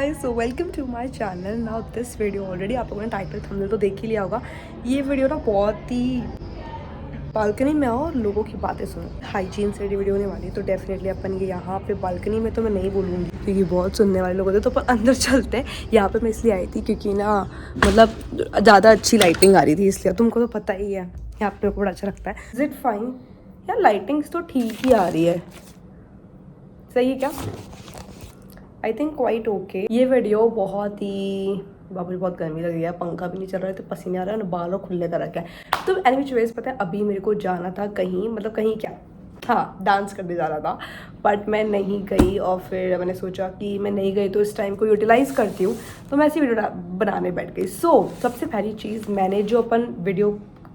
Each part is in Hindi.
Guys, so welcome to my channel. Now this video already आप लोगों ने टाइटल थंबनेल तो देख ही लिया होगा। ये वीडियो ना बहुत ही बालकनी में आओ और लोगों की बातें सुनो, हाइजीन से वीडियो होने वाली है। तो डेफिनेटली अपन ये यहाँ पे बालकनी में तो मैं नहीं बोलूँगी क्योंकि बहुत सुनने वाले लोग होते हैं, तो अपन अंदर चलते हैं। यहाँ पे मैं इसलिए आई थी क्योंकि ना मतलब ज़्यादा अच्छी लाइटिंग आ रही थी, इसलिए तुमको तो पता ही है यहाँ पे मेरे को बड़ा अच्छा लगता है। इज इट फाइन यार, लाइटिंग्स तो ठीक ही आ रही है, सही है क्या? I think quite okay. ये वीडियो बहुत ही बाबू, बहुत गर्मी लग रही है, पंखा भी नहीं चल रहा है तो पसीने आ रहा है, बालों खुले कर रखा है। तो एनीवे वेज पता है, अभी मेरे को जाना था कहीं, मतलब कहीं क्या, हाँ डांस करने जाना था, बट मैं नहीं गई। और फिर मैंने सोचा कि मैं नहीं गई तो इस टाइम को यूटिलाइज़ करती हूँ, तो मैं ऐसी वीडियो बनाने बैठ गई। सबसे पहली चीज़, मैंने जो अपन वीडियो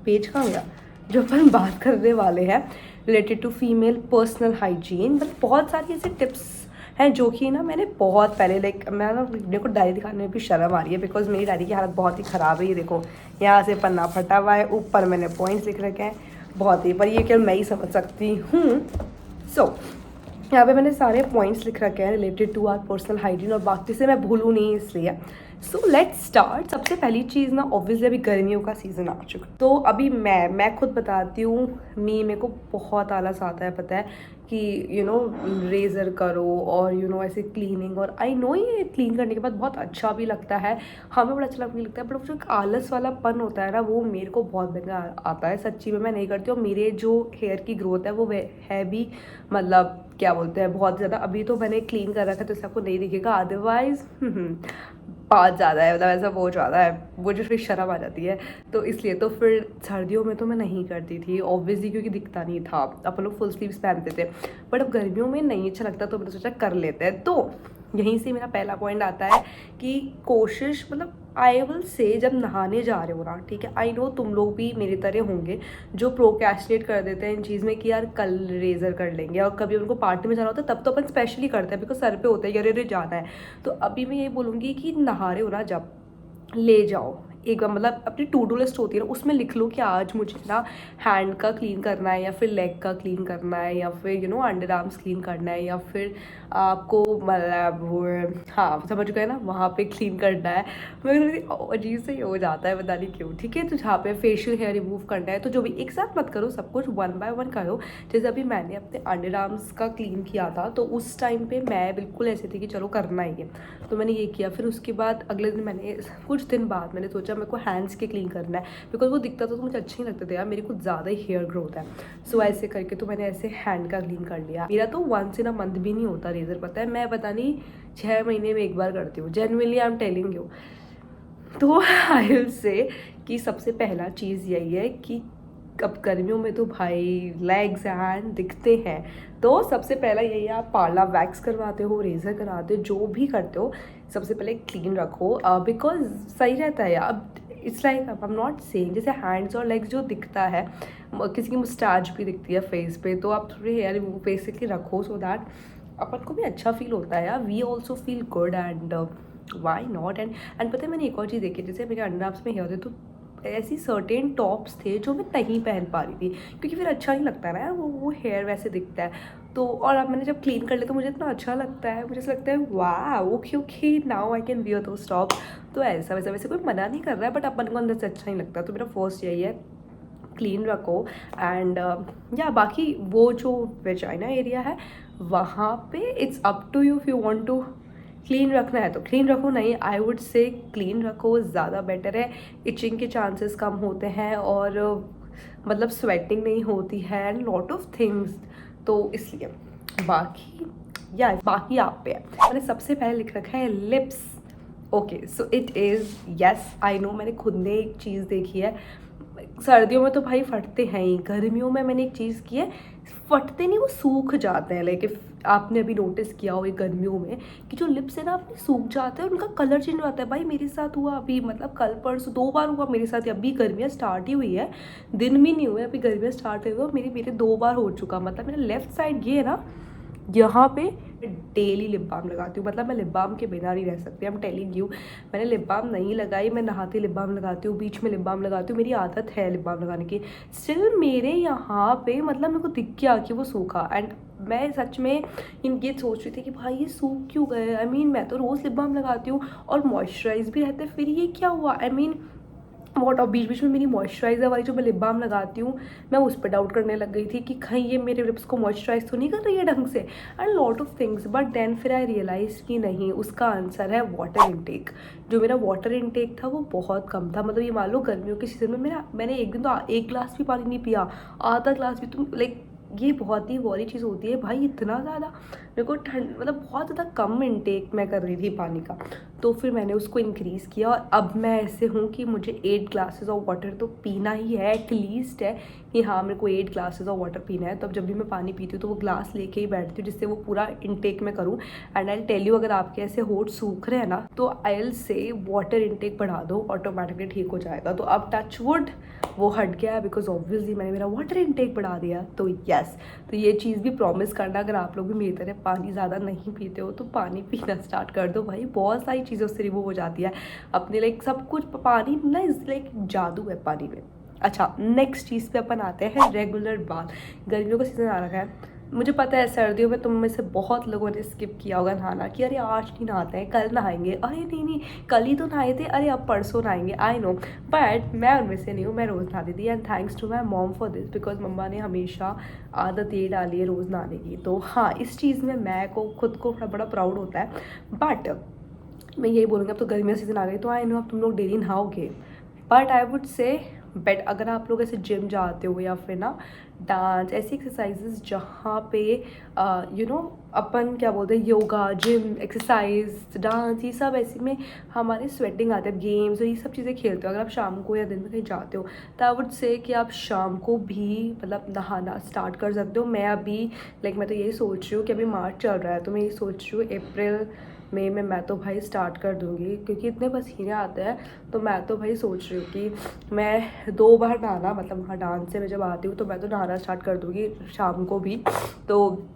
पेज का गया, जो अपन बात करने वाले हैं related to female personal hygiene, मतलब बहुत सारी ऐसे टिप्स हैं जो कि ना मैंने बहुत पहले मैं ना वीडियो को डायरी दिखाने में भी शर्म आ रही है, बिकॉज मेरी डायरी की हालत बहुत ही ख़राब है। ये देखो, यहाँ से पन्ना फटा हुआ है, ऊपर मैंने पॉइंट्स लिख रखे हैं बहुत ही, पर ये केवल मैं ही समझ सकती हूँ। यहाँ पे मैंने सारे पॉइंट्स लिख रखे हैं related to our personal hygiene, और बाकी से मैं भूलूँ नहीं इसलिए। So let's start. सबसे पहली चीज़ ना, ऑब्वियसली अभी गर्मियों का सीज़न आ चुका, तो अभी मैं खुद बताती हूँ, मेरे को बहुत आलस आता है, पता है कि रेज़र करो और ऐसे क्लीनिंग, और आई नो ये क्लीन करने के बाद बहुत अच्छा भी लगता है, हमें बड़ा अच्छा लगता है, बट जो एक आलस वाला पन होता है ना, वो मेरे को बहुत महंगा आता है। सच्ची में मैं नहीं करती, और मेरे जो हेयर की ग्रोथ है वो है भी, मतलब क्या बोलते हैं, बहुत ज़्यादा। अभी तो मैंने क्लीन कर रखा है तो इससे आपको नहीं दिखेगा, अदरवाइज बहुत ज़्यादा है, मतलब ऐसा बहुत ज़्यादा है, वो जो फिर शर्म आ जाती है। तो इसलिए तो फिर सर्दियों में तो मैं नहीं करती थी ऑब्वियसली, क्योंकि दिखता नहीं था, अपन लोग फुल स्लीव्स पहनते थे, बट अब गर्मियों में नहीं अच्छा लगता, तो मैंने सोचा कर लेते हैं। तो यहीं से मेरा पहला पॉइंट आता है कि कोशिश, मतलब आई विल से, जब नहाने जा रहे हो ना, ठीक है, आई नो तुम लोग भी मेरी तरह होंगे जो प्रोक्रेस्टिनेट कर देते हैं इन चीज़ में कि यार कल रेजर कर लेंगे, और कभी उनको पार्टी में जाना होता है तब तो अपन स्पेशली करते हैं बिकॉज सर पे होता है कि अरे जाना है। तो अभी मैं ये बोलूँगी कि नहा रहे हो ना, जब ले जाओ एक बार, मतलब अपनी टू डू लिस्ट होती है ना, उसमें लिख लो कि आज मुझे ना हैंड का क्लीन करना है, या फिर लेग का क्लीन करना है, या फिर अंडर आर्म्स क्लीन करना है, या फिर आपको मतलब हाँ समझ गए ना, वहाँ पे क्लीन करना है। मगर अजीब से ही हो जाता है, पता नहीं क्यों, ठीक है। तो जहाँ पे फेशियल हेयर रिमूव करना है, तो जो भी एक साथ मत करो, सब कुछ वन बाय वन करो। जैसे अभी मैंने अपने अंडर आर्म्स का क्लीन किया था, तो उस टाइम पे मैं बिल्कुल ऐसे थी कि चलो करना ही है, तो मैंने ये किया। फिर उसके बाद अगले दिन मैंने, कुछ दिन बाद मैंने सोचा मेरे को हैंड्स के क्लीन करना है, बिकॉज वो दिखता तो मुझे अच्छे नहीं लगते थे यार, मेरी कुछ ज़्यादा ही हेयर ग्रोथ है। सो ऐसे करके तो मैंने ऐसे हैंड का क्लीन कर लिया। मेरा तो वंस इन अ मंथ भी नहीं होता रेजर, पता है, मैं पता नहीं 6 महीने में एक बार करती हूँ, genuinely I am telling you. तो आई विल से कि सबसे पहला चीज़ यही है कि अब गर्मियों में तो भाई लेग्स हैंड दिखते हैं, तो सबसे पहला यही है, आप पार्लर वैक्स करवाते हो, रेजर कराते हो, जो भी करते हो, सबसे पहले क्लीन रखो, बिकॉज सही रहता है यार। अब it's like, I am not saying, जैसे हैंड्स और लेग्स जो दिखता है, किसी की मुस्टैच भी दिखती है फेस पे, तो आप थोड़े हेयर रिमूव बेसिकली रखो, सो दैट अपन को भी अच्छा फील होता है यार, we also feel good, and why not. And पता है, मैंने एक और चीज़ देखी, जैसे मेरे अंडर आर्म्स में हेयर थे, तो ऐसी सर्टेन टॉप्स थे जो मैं नहीं पहन पा रही थी, क्योंकि फिर अच्छा नहीं लगता ना यार, वो हेयर वैसे दिखता है। तो और अब मैंने जब क्लीन कर लिया तो मुझे इतना अच्छा लगता है, मुझे ऐसा लगता है वाह okay okay, now I can wear those top. तो ऐसा वैसा वैसे कोई मना नहीं कर रहा है, बट अपन को अंदर से अच्छा नहीं लगता। तो मेरा फर्स्ट यही है, क्लीन रखो। एंड या बाकी वो जो वेजाइना एरिया है, वहाँ पे it's up to you, if you want to clean रखना है तो क्लीन रखो, नहीं आई वुड से क्लीन रखो, ज़्यादा बेटर है। इचिंग के चांसेस कम होते हैं, और मतलब स्वेटिंग नहीं होती है, एंड लॉट ऑफ थिंग्स, तो इसलिए बाकी आप पे है। मैंने सबसे पहले लिख रखा है lips. Okay, so it is, yes I know, मैंने खुद ने एक चीज़ देखी है, सर्दियों में तो भाई फटते हैं ही, गर्मियों में मैंने एक चीज़ की है, फटते नहीं, वो सूख जाते हैं। लाइक आपने अभी नोटिस किया हो गर्मियों में कि जो लिप्स है ना अपने सूख जाते हैं, उनका कलर चेंज होता है। भाई मेरे साथ हुआ अभी, मतलब कल परसों 2 बार हुआ मेरे साथ, अभी गर्मियाँ स्टार्ट ही हुई है, दिन भी नहीं हुए अभी गर्मियाँ स्टार्ट हुई है, मेरे 2 बार हो चुका। मतलब मेरा लेफ्ट साइड ये है ना, यहाँ पे डेली लिप बाम लगाती हूँ, मतलब मैं लिप बाम के बिना नहीं रह सकती। आई एम टेलिंग यू, मैंने लिप बाम नहीं लगाई, मैं नहाती लिप बाम लगाती हूँ, बीच में लिप बाम लगाती हूँ, मेरी आदत है लिप बाम लगाने की। स्टिल मेरे यहाँ पे मतलब मेरे को दिख गया कि वो सूखा, एंड मैं सच में ये सोच रही थी कि भाई ये सूख क्यों गए। आई मीन मैं तो रोज़ लिप बाम लगाती हूँ और मॉइस्चराइज भी रहता है, फिर ये क्या हुआ। आई मीन वॉट, और बीच बीच में मेरी मॉइस्चराइज़र वाली जो मैं लिप बाम लगाती हूँ, मैं उस पर डाउट करने लग गई थी कि कहीं ये मेरे लिप्स को मॉइस्चराइज तो नहीं कर रही है ढंग से, and lot of things. But then फिर आई रियलाइज़ कि नहीं, उसका आंसर है वाटर इनटेक। जो मेरा वाटर इनटेक था वो बहुत कम था। मतलब ये मान लो गर्मियों के सीज़न में मैंने एक दिन तो 1 गिलास भी पानी नहीं पिया, आधा गिलास भी। तुम लाइक ये बहुत ही वॉरी चीज़ होती है भाई, इतना ज़्यादा मेरे को ठंड, मतलब बहुत ज़्यादा कम इनटेक मैं कर रही थी पानी का। तो फिर मैंने उसको इंक्रीज़ किया और अब मैं ऐसे हूँ कि मुझे 8 ग्लासेस ऑफ वाटर तो पीना ही है, एटलीस्ट है कि हाँ मेरे को 8 ग्लासेस ऑफ वाटर पीना है। तो अब जब भी मैं पानी पीती हूँ तो वो ग्लास लेके ही बैठती हूँ, जिससे वो पूरा इनटेक मैं करूँ। एंड आई टेल यू, अगर आपके ऐसे होठ सूख रहे हैं ना, तो I will say water intake बढ़ा दो, ऑटोमेटिकली ठीक हो जाएगा। तो अब टच वुड वो हट गया है, बिकॉज ऑब्वियसली मैंने मेरा वाटर इनटेक बढ़ा दिया। तो यस, तो ये चीज़ भी प्रॉमिस करना, अगर आप लोग भी मेरी तरह पानी ज़्यादा नहीं पीते हो तो पानी पीना स्टार्ट कर दो भाई, बहुत सारी चीज़ें उससे रिमूव हो जाती है अपने। लाइक सब कुछ पानी ना इज लाइक जादू है पानी में। अच्छा, नेक्स्ट चीज़ पे अपन आते हैं, रेगुलर बाथ। गर्मियों का सीज़न आ रखा है, मुझे पता है सर्दियों में तुम में से बहुत लोगों ने स्किप किया होगा नहाना, कि अरे आज नहीं नहाते हैं, कल नहाएंगे, अरे नहीं कल ही तो नहाए थे, अरे अब परसों नहाएंगे। आई नो, बट मैं उनमें से नहीं हूँ, मैं रोज़ नहाती थी। And thanks to my mom for this, because मम्मा ने हमेशा आदत ये डाली है रोज़ नहाने की। तो हाँ, इस चीज़ में मैं को खुद को बड़ा प्राउड होता है। बट मैं यही बोलूँगी, अब तो गर्मी का सीज़न आ गई, तो आई नो अब तुम लोग डेली नहाओगे, but I would say bet अगर आप लोग ऐसे जिम जाते हो या फिर ना डांस, ऐसी एक्सरसाइजेस जहाँ पे यू नो अपन क्या बोलते हैं, योगा, जिम, एक्सरसाइज, डांस, ये सब ऐसे में हमारे स्वेटिंग आते हैं, गेम्स और ये सब चीज़ें खेलते हो, अगर आप शाम को या दिन में कहीं जाते हो, तो आई वुड से कि आप शाम को भी मतलब नहाना स्टार्ट कर सकते हो। मैं अभी मैं तो यही सोच रही हूँ कि अभी मार्च चल रहा है, तो मैं यही सोच रही हूँ अप्रैल मई में मैं तो भाई स्टार्ट कर दूँगी, क्योंकि इतने पसीने आते हैं। तो मैं तो भाई सोच रही हूँ कि मैं 2 बार नहाना, मतलब वहाँ डांस से मैं जब आती हूँ तो मैं तो नहाना स्टार्ट कर दूँगी शाम को भी। तो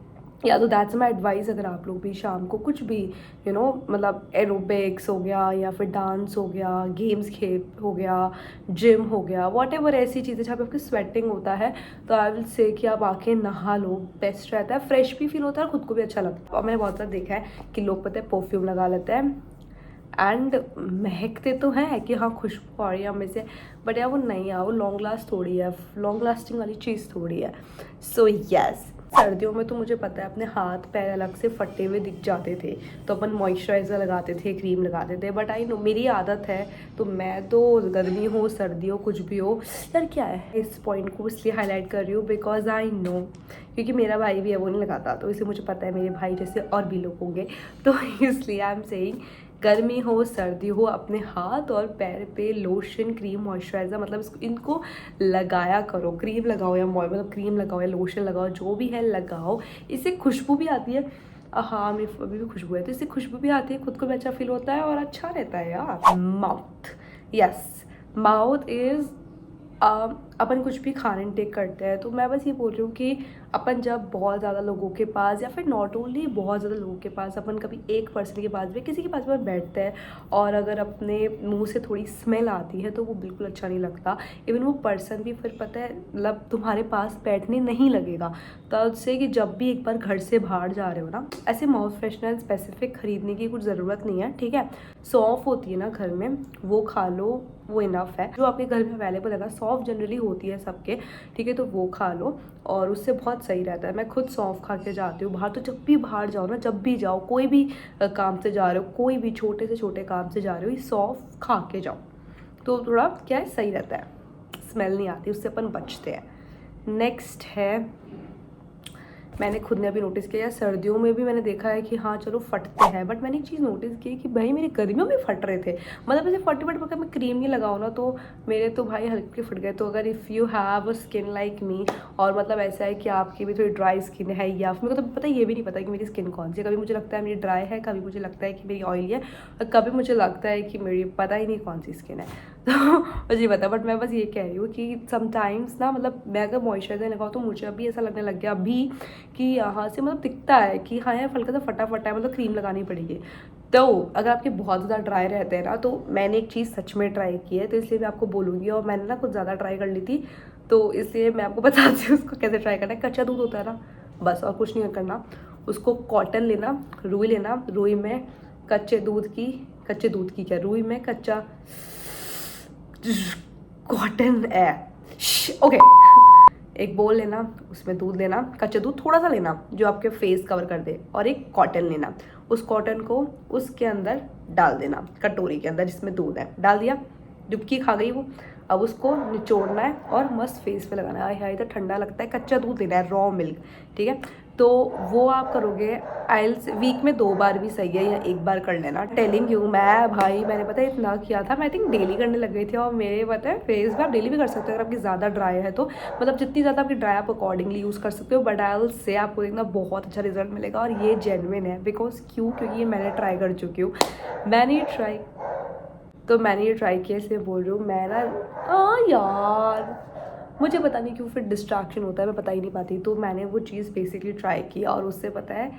या तो दैट्स माई एडवाइस, अगर आप लोग भी शाम को कुछ भी मतलब एरोबिक्स हो गया या फिर डांस हो गया, गेम्स खेल हो गया, जिम हो गया, वॉट एवर ऐसी चीज़ें जहाँ पे आपकी स्वेटिंग होता है, तो आई विल से कि आप आके नहा लो, बेस्ट रहता है, फ्रेश भी फील होता है और खुद को भी अच्छा लगता है। और मैंने बहुत बार देखा है कि लोग पता है परफ्यूम लगा लेते हैं एंड महकते तो हैं कि हाँ खुशबू आ रही है हमें से, बट यार वो नहीं है, वो लॉन्ग लास्ट थोड़ी है, लॉन्ग लास्टिंग वाली चीज़ थोड़ी है। सो यस, सर्दियों में तो मुझे पता है अपने हाथ पैर अलग से फटे हुए दिख जाते थे, तो अपन मॉइस्चराइज़र लगाते थे, क्रीम लगाते थे, बट आई नो मेरी आदत है, तो मैं तो गर्मी हो सर्दी हो कुछ भी हो, यार क्या है, इस पॉइंट को इसलिए हाईलाइट कर रही हूँ बिकॉज आई नो, क्योंकि मेरा भाई भी है वो नहीं लगाता, तो इसे मुझे पता है मेरे भाई जैसे और भी लोग होंगे, तो इसलिए आई एम सेइंग गर्मी हो सर्दी हो, अपने हाथ और पैर पे लोशन, क्रीम, मॉइस्चराइज़र, मतलब इनको लगाया करो। क्रीम लगाओ या मतलब क्रीम लगाओ या लोशन लगाओ, जो भी है लगाओ, इससे खुशबू भी आती है। हाँ मेरी अभी भी खुशबू है, तो इससे खुशबू भी आती है, खुद को भी अच्छा फील होता है और अच्छा रहता है यार। माउथ, यस, माउथ इज़ अपन कुछ भी खाना इनटेक करते हैं, तो मैं बस ये बोल रही हूँ कि अपन जब बहुत ज़्यादा लोगों के पास, या फिर नॉट ओनली बहुत ज़्यादा लोगों के पास, अपन कभी एक पर्सन के पास भी, किसी के पास भी बैठते हैं और अगर अपने मुंह से थोड़ी स्मेल आती है तो वो बिल्कुल अच्छा नहीं लगता। इवन वो पर्सन भी फिर पता है मतलब तुम्हारे पास बैठने नहीं लगेगा। तो उससे कि जब भी एक बार घर से बाहर जा रहे हो ना, ऐसे माउथ फ्रेशनर स्पेसिफिक खरीदने की कुछ ज़रूरत नहीं है, ठीक है। सौंफ होती है ना घर में, वो खा लो, वो इनफ है। जो आपके घर में अवेलेबल है ना, सौंफ जनरली होती है सबके, ठीक है, तो वो खा लो और उससे बहुत सही रहता है। मैं खुद सौंफ खा के जाती हूँ बाहर, तो जब भी बाहर जाओ ना, जब भी जाओ, कोई भी काम से जा रहे हो, कोई भी छोटे से छोटे काम से जा रहे हो, ये सौंफ खा के जाओ, तो थोड़ा क्या है, सही रहता है, स्मेल नहीं आती, उससे अपन बचते हैं। नेक्स्ट है, मैंने खुद ने अभी नोटिस किया, सर्दियों में भी मैंने देखा है कि हाँ चलो फटते हैं, बट मैंने एक चीज़ नोटिस की कि भाई मेरे गर्मियों में फट रहे थे, मतलब ऐसे फटे फट, अगर मैं क्रीम नहीं लगाऊँ ना तो मेरे तो भाई हल्के फट गए। तो अगर if you have a skin like me, और मतलब ऐसा है कि आपकी भी थोड़ी ड्राई स्किन है, या फिर मेरे को तो पता ये भी नहीं पता कि मेरी स्किन कौन सी है, कभी मुझे लगता है मेरी ड्राई है, कभी मुझे लगता है कि मेरी ऑयली है, और कभी मुझे लगता है कि मेरी पता ही नहीं कौन सी स्किन है, तो मुझे पता। बट मैं बस ये कह रही हूँ कि समटाइम्स ना, मतलब मैं अगर मॉइस्चराइज़र लगाऊँ तो मुझे अभी ऐसा लगने लग गया अभी कि यहाँ से मतलब दिखता है कि हाँ यार हल्का सा फटा फटा है, मतलब क्रीम लगानी पड़ेगी। तो अगर आपके बहुत ज़्यादा ड्राई रहते हैं ना, तो मैंने एक चीज़ सच में ट्राई की है, तो इसलिए मैं आपको बोलूँगी। और मैंने ना कुछ ज़्यादा ट्राई कर ली थी, तो इसलिए मैं आपको बताती हूँ उसको कैसे ट्राई करना है। कच्चा दूध होता है ना, बस और कुछ नहीं करना। उसको कॉटन लेना, रुई लेना, रुई में कच्चे दूध की क्या, रुई में कच्चा कॉटन है, ओके। एक बोल लेना, उसमें दूध लेना, कच्चा दूध थोड़ा सा लेना जो आपके फेस कवर कर दे, और एक कॉटन लेना। उस कॉटन को उसके अंदर डाल देना, कटोरी के अंदर जिसमें दूध है, डाल दिया, डुबकी खा गई वो। अब उसको निचोड़ना है और मस्त फेस पे लगाना है। हाय हाय, इधर ठंडा लगता है। कच्चा दूध लेना है, रॉ मिल्क, ठीक है। तो वो आप करोगे आइल्स वीक में 2 बार भी सही है, या 1 बार कर लेना। टेलिंग यू, मैंने पता है इतना किया था, मैं थिंक डेली करने लग गई थी। और मेरे पता है फेस पे आप डेली भी कर सकते हो अगर आपकी ज़्यादा ड्राई है तो, मतलब जितनी ज़्यादा आपकी ड्राई आप अकॉर्डिंगली यूज़ कर सकते हो। बट आई से आपको देखना बहुत अच्छा रिजल्ट मिलेगा, और ये जेन्युइन है। बिकॉज क्योंकि ये मैंने ट्राई कर चुकी हूँ, मैंने ये ट्राई किया, इसलिए बोल रही हूँ। मैं ना यार मुझे पता नहीं क्यों फिर डिस्ट्रैक्शन होता है, मैं पता ही नहीं पाती। तो मैंने वो चीज़ बेसिकली ट्राई की, और उससे पता है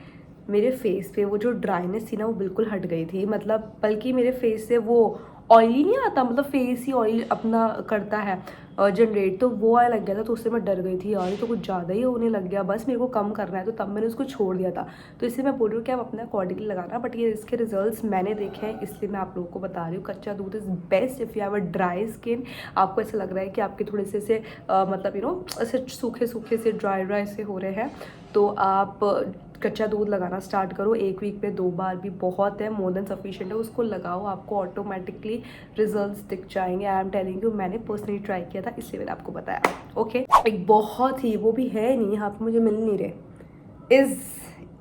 मेरे फेस पे वो जो ड्राइनेस थी ना, वो बिल्कुल हट गई थी। मतलब बल्कि मेरे फेस से वो ऑयली नहीं आता, मतलब फेस ही ऑयल अपना करता है जनरेट, तो वो आने लग गया था। तो उससे मैं डर गई थी यार, ये तो कुछ ज़्यादा ही होने लग गया, बस मेरे को कम करना है। तो तब मैंने उसको छोड़ दिया था। तो इससे मैं बोल रही हूँ कि आप अपने अकॉर्डिंगली लगाना। बट ये इसके रिजल्ट्स मैंने देखे हैं, इसलिए मैं आप लोगों को बता रही हूँ। कच्चा दूध is best if you have a dry skin. आपको ऐसा लग रहा है कि आपके थोड़े से ऐसे मतलब ऐसे सूखे से ड्राई से हो रहे हैं, तो आप कच्चा दूध लगाना स्टार्ट करो। 1 वीक पे 2 बार भी बहुत है, मोर देन सफिशिएंट है। उसको लगाओ, आपको ऑटोमेटिकली रिजल्ट्स दिख जाएंगे। आई एम टेलिंग यू, मैंने पर्सनली ट्राई किया था, इसलिए मैंने आपको बताया। ओके, एक बहुत ही, वो भी है नहीं यहाँ पे, मुझे मिल नहीं रहे, इज़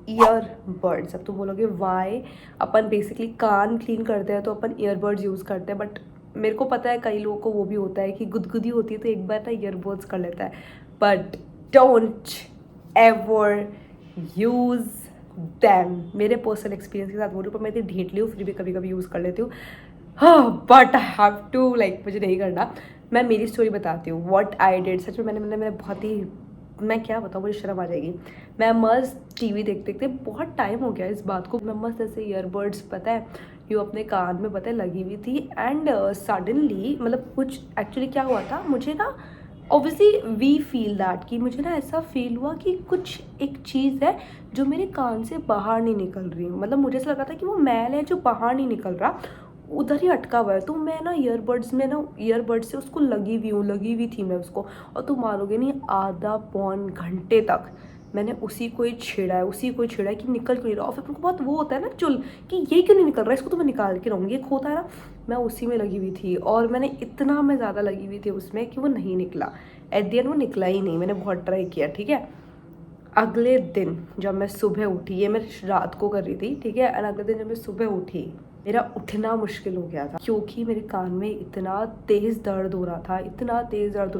ईयरबड्स। अब तो बोलोगे वाई, अपन बेसिकली कान क्लीन करते हैं तो अपन ईयरबड्स यूज़ करते हैं। बट मेरे को पता है कई लोगों को वो भी होता है कि गुदगुदी होती है तो एक बार ना ईयरबड्स कर लेता है। But don't ever use them. मेरे पर्सनल एक्सपीरियंस के साथ बोल रही हूँ, पर मैं इतनी ढीठली हूँ फिर भी कभी कभी यूज़ कर लेती हूँ। हाँ, but I have to, like मुझे नहीं करना। मैं मेरी स्टोरी बताती हूँ, व्हाट आई डिड। सच में मैंने बहुत ही, मैं क्या बताऊँ, मुझे शर्म आ जाएगी। मैं मस्त टीवी देखते देखते, बहुत टाइम हो गया इस बात को, मैं मस्त ऐसे ईयरबड्स पता है यूँ अपने कान में पता है लगी हुई थी। एंड सडनली मतलब कुछ एक्चुअली क्या हुआ था, मुझे ना ऑब्वियसली वी फील दैट, कि मुझे ना ऐसा फील हुआ कि कुछ एक चीज़ है जो मेरे कान से बाहर नहीं निकल रही। मतलब मुझे ऐसा लगा था कि वो मैल है जो बाहर नहीं निकल रहा, उधर ही अटका हुआ है। तो मैं ना ईयरबड्स से उसको लगी हुई थी मैं उसको। और तुम मानोगे नहीं, आधा पौन घंटे तक मैंने उसी को ही छेड़ा है कि निकल क्यों नहीं रहा। और फिर बहुत वो होता है ना चुल, कि ये क्यों नहीं निकल रहा है, इसको तो मैं निकाल के रहूँगी, एक होता है ना। मैं उसी में लगी हुई थी, और मैं ज़्यादा लगी हुई थी उसमें कि वो नहीं निकला। एट द एंड वो निकला ही नहीं। मैंने बहुत ट्राई किया, ठीक है। अगले दिन जब मैं सुबह उठी, ये मैं रात को कर रही थी, ठीक है। और अगले दिन जब मैं सुबह उठी, मेरा उठना मुश्किल हो गया था, क्योंकि मेरे कान में इतना तेज़ दर्द हो रहा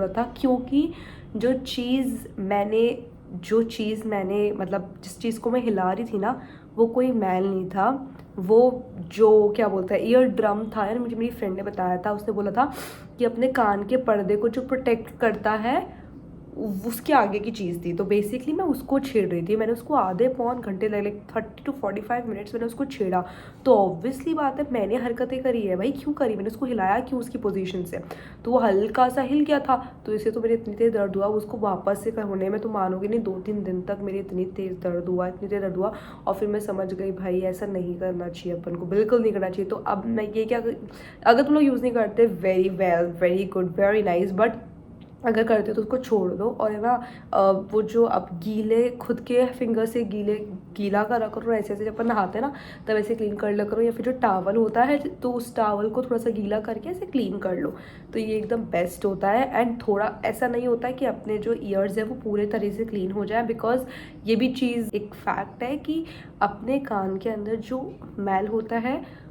था, क्योंकि जो चीज़ मैंने मतलब जिस चीज़ को मैं हिला रही थी ना, वो कोई मैल नहीं था, वो जो क्या बोलते हैं ईयर ड्रम था यार। मुझे मेरी फ्रेंड ने बताया था, उसने बोला था कि अपने कान के पर्दे को जो प्रोटेक्ट करता है उसके आगे की चीज़ थी। तो बेसिकली मैं उसको छेड़ रही थी। मैंने उसको आधे पौन घंटे लाइक 30 to 45 मिनट्स मैंने उसको छेड़ा। तो ऑब्वियसली बात है मैंने हरकतें करी है भाई, क्यों करी, मैंने उसको हिलाया क्यों उसकी पोजीशन से, तो वो हल्का सा हिल गया था। तो इससे तो मेरे इतनी तेज़ दर्द हुआ, उसको वापस से होने में तो मानोगे नहीं 2-3 दिन तक मेरी इतनी तेज़ दर्द हुआ। और फिर मैं समझ गई भाई ऐसा नहीं करना चाहिए, अपन को बिल्कुल नहीं करना चाहिए। तो अब मैं ये क्या, अगर तुम लोग यूज़ नहीं करते very well, very good, very nice, but अगर करते हो तो उसको छोड़ दो। और है ना वो जो अब गीले खुद के फिंगर से गीला करा करो, ऐसे जब अपन नहाते हैं ना तब ऐसे क्लीन कर लिया करो, या फिर जो टावल होता है तो उस टावल को थोड़ा सा गीला करके ऐसे क्लीन कर लो, तो ये एकदम बेस्ट होता है। एंड थोड़ा ऐसा नहीं होता है कि अपने जो ईयर्स है वो पूरे तरह से क्लीन हो जाए, बिकॉज ये भी चीज़ एक फैक्ट है कि अपने कान के अंदर जो मैल होता है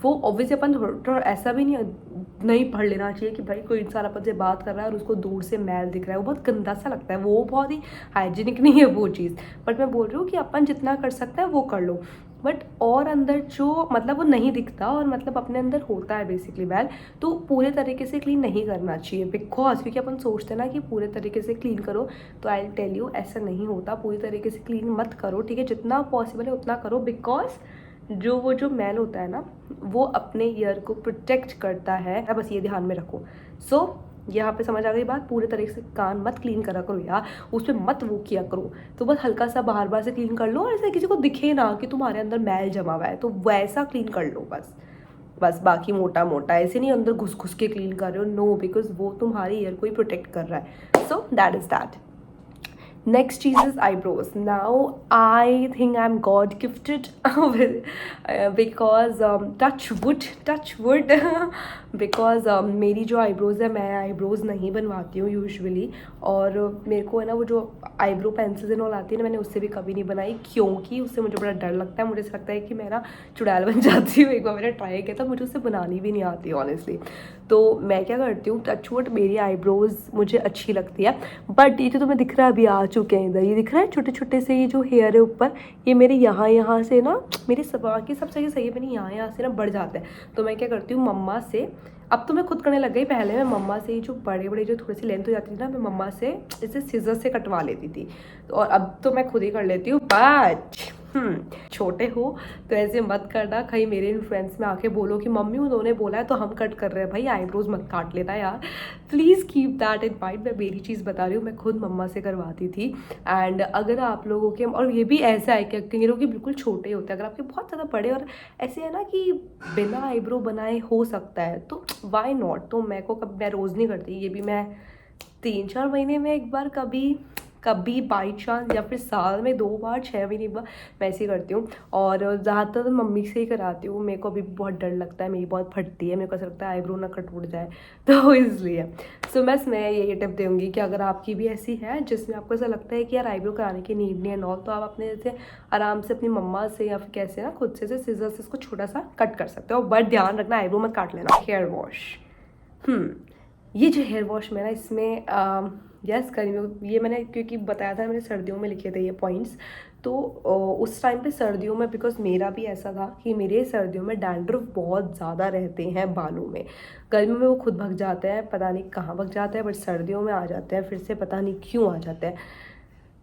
वो ऑब्वियसली अपन थोड़ा ऐसा भी नहीं पढ़ लेना चाहिए कि भाई कोई इंसान अपन से बात कर रहा है और उसको दूर से मैल दिख रहा है, वो बहुत गंदा सा लगता है, वो बहुत ही हाइजीनिक नहीं है वो चीज़। बट मैं बोल रही हूँ कि अपन जितना कर सकता है वो कर लो। बट और अंदर जो मतलब वो नहीं दिखता और मतलब अपने अंदर होता है बेसिकली बैल, तो पूरे तरीके से क्लीन नहीं करना चाहिए बिकॉज क्योंकि अपन सोचते हैं ना कि पूरे तरीके से क्लीन करो, तो आई टेल यू ऐसा नहीं होता। पूरी तरीके से क्लीन मत करो, ठीक है, जितना पॉसिबल है उतना करो बिकॉज जो मैल होता है ना वो अपने ईयर को प्रोटेक्ट करता है, बस ये ध्यान में रखो। सो यहाँ पे समझ आ गई बात। पूरे तरीके से कान मत क्लीन करा करो यार, उस पर मत वो किया करो, तो बस हल्का सा बार बार से क्लीन कर लो और ऐसे किसी को दिखे ना कि तुम्हारे अंदर मैल जमा हुआ है, तो वैसा क्लीन कर लो बस बाकी मोटा मोटा ऐसे नहीं अंदर घुस घुस के क्लीन कर रहे हो, नो, बिकॉज वो तुम्हारी ईयर को ही प्रोटेक्ट कर रहा है। So that is that. Next cheese is eyebrows. Now I think I'm God gifted because touch wood because मेरी जो eyebrows है, मैं eyebrows नहीं बनवाती हूँ यूजुअली, और मेरे को है ना वो जो आईब्रो पेंसिल्स एंड ऑल आती है ना, मैंने उससे भी कभी नहीं बनाई क्योंकि उससे मुझे बड़ा डर लगता है। मुझे ऐसा लगता है कि मैं ना चुड़ैल बन जाती हूँ। एक बार मैंने ट्राई किया था, मुझे उससे बनानी भी नहीं आती ऑनेस्टली। तो मैं क्या करती हूँ, टच वुड मेरी आईब्रोज मुझे अच्छी लगती है। बट ये तो तुम्हें दिख रहा है, अभी आ चुके हैं इधर, ये दिख रहा है छोटे छोटे से ये जो हेयर है ऊपर, ये मेरे यहाँ से ना, मेरी बाकी सब सही है, मैंने यहाँ से ना बढ़ जाता है। तो मैं क्या करती हूँ, मम्मा से, अब तो मैं खुद करने लग गई, पहले मैं मम्मा से ही जो बड़े जो थोड़ी सी लेंथ हो जाती थी ना, मैं मम्मा से इसे सीजर से कटवा लेती थी, और अब तो मैं खुद ही कर लेती हूँ। बट छोटे हो तो ऐसे मत करना, कहीं मेरे इन्फ्लुएंस में आके बोलो कि मम्मी उन्होंने बोला है तो हम कट कर रहे हैं। भाई आईब्रोज मत काट लेना यार, please keep that in mind. मैं मेरी चीज़ बता रही हूँ, मैं खुद मम्मा से करवाती थी। एंड अगर आप लोगों के, और ये भी ऐसा है कि कई लोग बिल्कुल छोटे होते हैं, अगर आपके बहुत ज़्यादा बड़े और ऐसे है ना कि बिना आईब्रो बनाए हो सकता है, तो वाई नॉट। तो मैं रोज़ नहीं करती, ये भी मैं 3-4 महीने में एक बार, कभी बाई चांस, या फिर साल में 2 बार, 6 महीने एक बार, मैं ऐसे ही करती हूँ। और ज़्यादातर तो मम्मी से ही कराती हूँ। मेरे को अभी बहुत डर लगता है, मेरी बहुत फटती है, मेरे को ऐसा लगता है आईब्रो ना कट उड़ जाए, तो इसलिए। सो बस मैं यही टिप दूँगी कि अगर आपकी भी ऐसी है जिसमें आपको ऐसा लगता है कि यार आईब्रो कराने की नीड नहीं है नॉल, तो आप अपने जैसे आराम से अपनी मम्मा से या फिर कैसे ना खुद से सीजर से इसको छोटा सा कट कर सकते हो। बट ध्यान रखना आईब्रो मत काट लेना। हेयर वॉश, ये जो हेयर वॉश में ना, इसमें यस गर्मियों, ये मैंने क्योंकि बताया था, मैंने सर्दियों में लिखे थे ये पॉइंट्स, तो उस टाइम पे सर्दियों में, बिकॉज मेरा भी ऐसा था कि मेरे सर्दियों में डैंड्रफ बहुत ज़्यादा रहते हैं बालों में। गर्मियों में वो खुद भग जाते हैं, पता नहीं कहाँ भग जाते हैं, बट सर्दियों में आ जाते हैं फिर से, पता नहीं क्यों आ जाते हैं।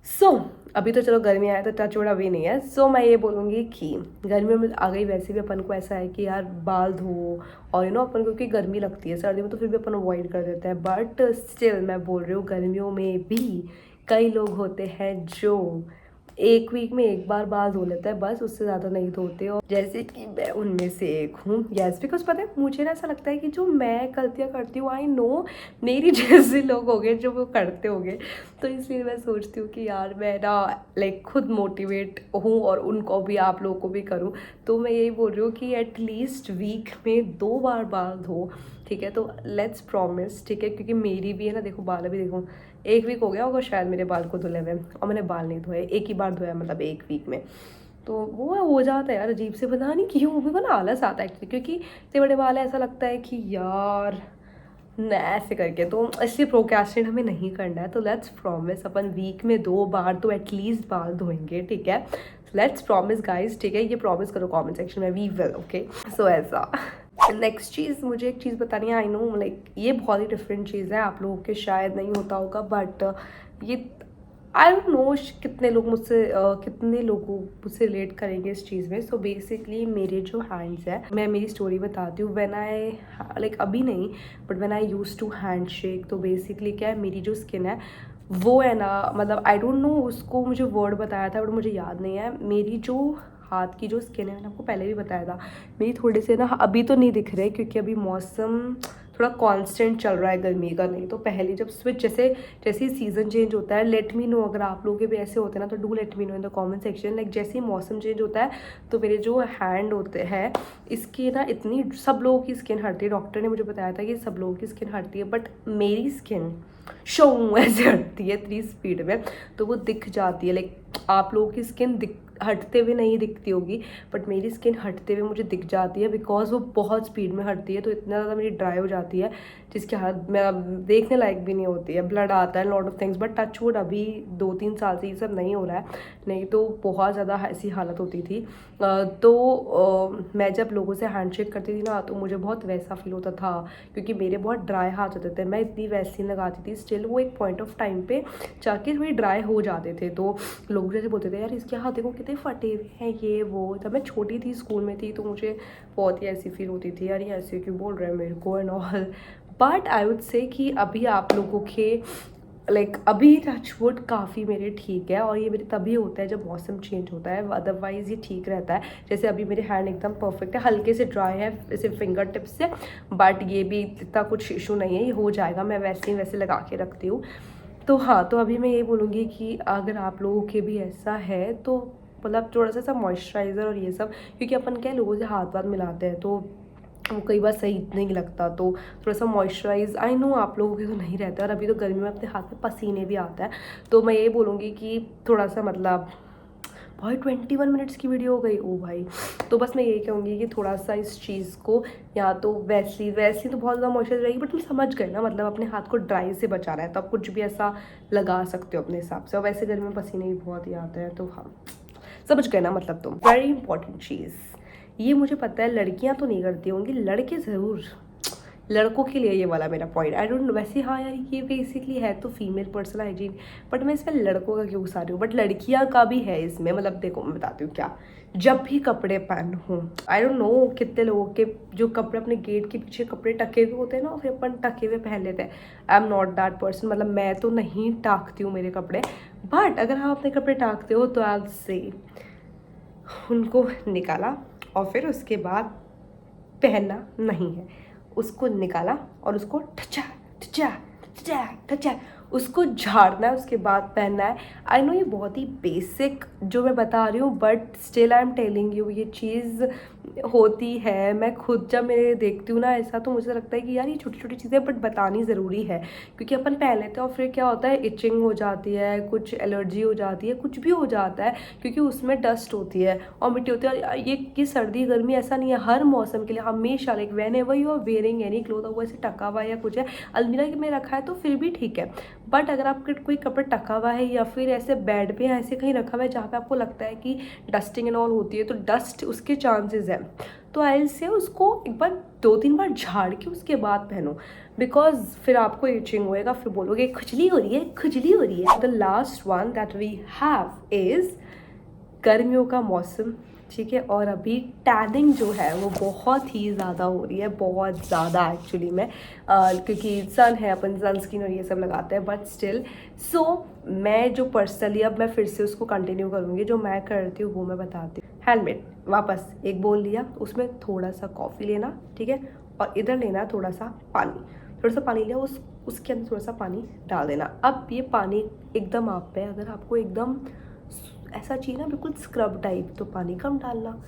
सो अभी तो चलो गर्मी आया तो टच वुड अभी नहीं है। सो मैं ये बोलूँगी कि गर्मियों में आ गई, वैसे भी अपन को ऐसा है कि यार बाल धो, और अपन को क्योंकि गर्मी लगती है सर्दियों में, तो फिर भी अपन अवॉइड कर देते हैं। बट स्टिल मैं बोल रही हूँ, गर्मियों में भी कई लोग होते हैं जो 1 वीक में 1 बार बाल धो लेता है, बस, उससे ज़्यादा नहीं धोते। और जैसे कि मैं उनमें से एक हूँ। यस, बिकॉज पता है मुझे ना ऐसा लगता है कि जो मैं गलतियाँ करती हूँ, आई नो मेरी जैसे लोग हो गए जो वो करते होंगे, तो इसलिए मैं सोचती हूँ कि यार मैं ना लाइक खुद मोटिवेट हूँ और उनको भी, आप लोगों को भी करूँ। तो मैं यही बोल रही हूँ कि एटलीस्ट वीक में 2 बार बाल धो, ठीक है। तो लेट्स प्रॉमिस, ठीक है, क्योंकि मेरी भी है ना, देखो बाल अभी देखो 1 वीक हो गया होगा शायद मेरे बाल को धुले हुए, और मैंने बाल नहीं धोए, 1 ही बार धोया, मतलब 1 वीक में। तो वो हो जाता है यार अजीब से, पता नहीं क्यों, मेरे को ना आलस आता है एक्चुअली, क्योंकि इतने बड़े बाल है, ऐसा लगता है कि यार न ऐसे करके, तो इसलिए प्रोक्रेस्टिनेट हमें नहीं करना है। तो लेट्स प्रॉमिस अपन वीक में 2 बार तो एटलीस्ट बाल धोएंगे, ठीक है। लेट्स प्रॉमिस गाइज, ठीक है, ये प्रॉमिस करो कमेंट सेक्शन में, वी विल, ओके। सो ऐसा। नेक्स्ट चीज़, मुझे एक चीज़ बतानी है, आई नो लाइक ये बहुत ही डिफरेंट चीज़ है, आप लोगों के शायद नहीं होता होगा, बट ये आई डोंट नो कितने लोग मुझसे रिलेट करेंगे इस चीज़ में। सो बेसिकली मेरे जो हैंड्स है, मैं मेरी स्टोरी बताती हूँ। व्हेन आई लाइक अभी नहीं, but when I use to hand shake, तो बेसिकली क्या है, मेरी जो स्किन है वो है ना, मतलब आई डोंट नो, उसको मुझे वर्ड बताया था बट मुझे याद नहीं है। मेरी जो हाथ की जो स्किन है, मैंने आपको पहले भी बताया था, मेरी थोड़ी से ना, अभी तो नहीं दिख रहे क्योंकि अभी मौसम थोड़ा कांस्टेंट चल रहा है गर्मी का, नहीं तो पहले जब स्विच जैसे ही सीज़न चेंज होता है, लेट मी नो अगर आप लोगों के भी ऐसे होते हैं ना, तो do let me know in the comment section. Like जैसे ही मौसम चेंज होता है तो मेरे जो हैंड होते हैं, इसकी ना इतनी, सब लोगों की स्किन हटती है, डॉक्टर ने मुझे बताया था कि सब लोगों की स्किन हटती है, बट मेरी स्किन शो ऐसे हटती है 3 स्पीड में, तो वो दिख जाती है। लाइक आप लोगों की स्किन हटते हुए नहीं दिखती होगी, बट मेरी स्किन हटते हुए मुझे दिख जाती है, बिकॉज वो बहुत स्पीड में हटती है, तो इतना ज़्यादा मेरी ड्राई हो जाती है जिसके हाथ मेरा देखने लायक भी नहीं होती है, ब्लड आता है, lot of things. But touch wood अभी 2-3 साल से ये सब नहीं हो रहा है, नहीं तो बहुत ज़्यादा ऐसी हालत होती थी। मैं जब लोगों से हैंडशेक करती थी ना, तो मुझे बहुत वैसा फील होता था, क्योंकि मेरे बहुत ड्राई हाथ होते थे, मैं इतनी वैसलीन लगाती थी, स्टिल वो एक पॉइंट ऑफ टाइम पे जाके थोड़ी ड्राई हो जाते थे, तो लोग जैसे बोलते थे यार इसके हाथ देखो कितने फटे हुए हैं, ये वो। जब मैं छोटी थी, स्कूल में थी, तो मुझे बहुत ही ऐसी फील होती थी, यार ये ऐसे क्यों बोल रहे हैं मेरे को and all. But I would से कि अभी आप लोगों के अभी टचवुड काफ़ी मेरे ठीक है, और ये मेरे तभी होता है जब मौसम चेंज होता है, अदरवाइज़ ये ठीक रहता है। जैसे अभी मेरे हैंड एकदम परफेक्ट है, हल्के से ड्राई है जैसे फिंगर टिप्स से, बट ये भी इतना कुछ इशू नहीं है, ये हो जाएगा, मैं वैसे लगा के रखती हूँ। तो हाँ, तो अभी मैं ये बोलूँगी कि अगर आप लोगों के भी ऐसा है तो मतलब थोड़ा सा मॉइस्चराइज़र और ये सब, क्योंकि अपन क्या लोगों से हाथ मिलाते हैं, तो वो कई बार सही नहीं लगता, तो थोड़ा सा मॉइस्चराइज, आई नो आप लोगों के तो नहीं रहता, और अभी तो गर्मी में अपने हाथ में पसीने भी आता है, तो मैं ये बोलूँगी कि थोड़ा सा मतलब भाई 21 मिनट्स की वीडियो हो गई, ओ भाई। तो बस मैं यही कहूँगी कि थोड़ा सा इस चीज़ को, या तो वैसी तो बहुत ज़्यादा मॉइस्चराइज रहेगी, बट तुम समझ गए ना, मतलब अपने हाथ को ड्राई से बचाना है, तो आप कुछ भी ऐसा लगा सकते हो अपने हिसाब से, और वैसे गर्मी में पसीने भी बहुत ही आते हैं, तो हाँ समझ गए ना मतलब तुम। वेरी इंपॉर्टेंट चीज़, ये मुझे पता है लड़कियां तो नहीं करती होंगी, लड़के ज़रूर, लड़कों के लिए ये वाला मेरा पॉइंट, आई डोंट नो। वैसे हाँ यार, ये बेसिकली है तो फीमेल पर्सनल हाइजीन, बट मैं इसमें लड़कों का क्यों घुसा रही हूँ, बट लड़कियां का भी है इसमें। मतलब देखो मैं बताती हूँ क्या, जब भी कपड़े पहनूँ, आई डोंट नो कितने लोगों के जो कपड़े अपने गेट के पीछे कपड़े टके हुए होते हैं ना, फिर अपन टके हुए पहन लेते हैं। I am not that person, मतलब मैं तो नहीं टाकती हूँ मेरे कपड़े, बट अगर आप अपने कपड़े टाकते हो तो आई से उनको निकाला और फिर उसके बाद पहनना नहीं है, उसको निकाला और उसको ठचा ठचा ठचा ठचा उसको झाड़ना है, उसके बाद पहनना है। आई नो ये बहुत ही बेसिक जो मैं बता रही हूँ, but still I am telling you, ये चीज़ होती है। मैं खुद जब मैं देखती हूँ ना ऐसा, तो मुझे लगता है कि यार ये छोटी छोटी चीज़ें बट बतानी ज़रूरी है, क्योंकि अपन पहन लेते हैं और फिर क्या होता है, इचिंग हो जाती है, कुछ एलर्जी हो जाती है, कुछ भी हो जाता है, क्योंकि उसमें डस्ट होती है और मिट्टी होती है। और ये सर्दी गर्मी ऐसा नहीं है, हर मौसम के लिए हमेशा whenever you are wearing any cloth, वो ऐसे टका हुआ या कुछ है अलमीरा में रखा है तो फिर भी ठीक है, बट अगर आपके कोई कपड़ा टका हुआ है या फिर ऐसे बेड पे ऐसे कहीं रखा हुआ है जहाँ पे आपको लगता है कि डस्टिंग एंड ऑल होती है, तो डस्ट उसके चांसेस है, तो आई से उसको एक बार 2-3 बार झाड़ के उसके बाद पहनो, बिकॉज फिर आपको इचिंग होएगा, फिर बोलोगे खुजली हो रही है, खुजली हो रही है। The last one that we have is गर्मियों का मौसम, ठीक है, और अभी टैनिंग जो है वो बहुत ही ज़्यादा हो रही है, बहुत ज़्यादा एक्चुअली में, क्योंकि सन है, अपन सनस्क्रीन और ये सब लगाते हैं, बट स्टिल सो मैं जो पर्सनली अब मैं फिर से उसको कंटिन्यू करूँगी, जो मैं करती हूँ वो मैं बताती हूँ। हेलमेट वापस एक बोल लिया, उसमें थोड़ा सा कॉफ़ी लेना, ठीक है, और इधर लेना थोड़ा सा पानी लिया, उसके अंदर थोड़ा सा पानी डाल देना। अब ये पानी एकदम आप पे, अगर आपको एकदम ऐसा चाहिए ना बिल्कुल स्क्रब टाइप, तो पानी कम डालना।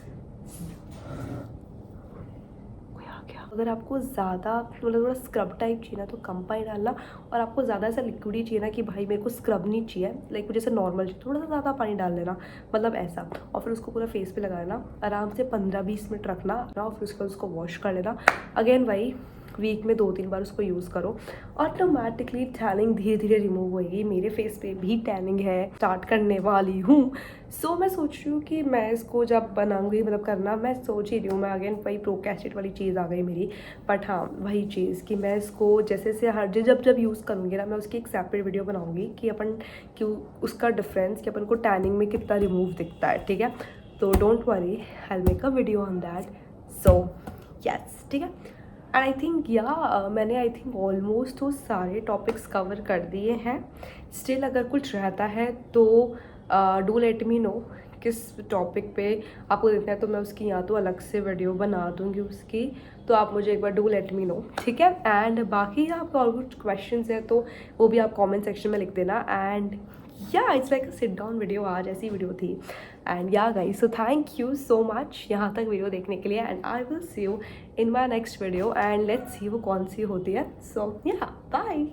अगर आपको ज़्यादा मतलब थोड़ा स्क्रब टाइप चाहिए ना तो कम पानी डालना, और आपको ज़्यादा ऐसा लिक्विडी चाहिए ना कि भाई मेरे को स्क्रब नहीं चाहिए, लाइक जैसे नॉर्मल चाहिए, थोड़ा सा ज़्यादा पानी डाल लेना, मतलब ऐसा। और फिर उसको पूरा फेस पे लगाना, आराम से 15-20 मिनट रखना, और फिर उसके बाद उसको वॉश कर लेना। अगेन वही वीक में 2-3 बार उसको यूज़ करो, ऑटोमेटिकली टैनिंग धीरे धीरे रिमूव होगी। मेरे फेस पे भी टैनिंग है, स्टार्ट करने वाली हूँ, सो मैं सोच रही हूँ कि मैं इसको जब बनाऊंगी, मतलब करना मैं सोच ही रही हूँ, मैं अगेन वही प्रोक्रेस्टिनेट वाली चीज़ आ गई मेरी, बट हाँ वही चीज़ कि मैं इसको जैसे से हर जब यूज़ करूँगी ना, मैं उसकी एक सेपरेट वीडियो बनाऊँगी कि अपन क्यों उसका डिफरेंस, कि अपन को टैनिंग में कितना रिमूव दिखता है, ठीक है। तो don't worry, I will make a video on that, so yes, ठीक है। एंड आई थिंक मैंने आई थिंक ऑलमोस्ट वो सारे टॉपिक्स कवर कर दिए हैं। स्टिल अगर कुछ रहता है तो डू लेट मी नो किस टॉपिक पे आपको देखना है, तो मैं उसकी या तो अलग से वीडियो बना दूंगी उसकी, तो आप मुझे एक बार डू लेट मी नो, ठीक है। एंड बाकी आपका और कुछ क्वेश्चंस है तो वो भी आप कमेंट सेक्शन में लिख देना। एंड या it's like a sit down video, आज ऐसी वीडियो थी। एंड या guys, so thank you so much यहाँ तक वीडियो देखने के लिए, and I will see you in my next video, and let's see वो कौन सी होती है। सो या बाय।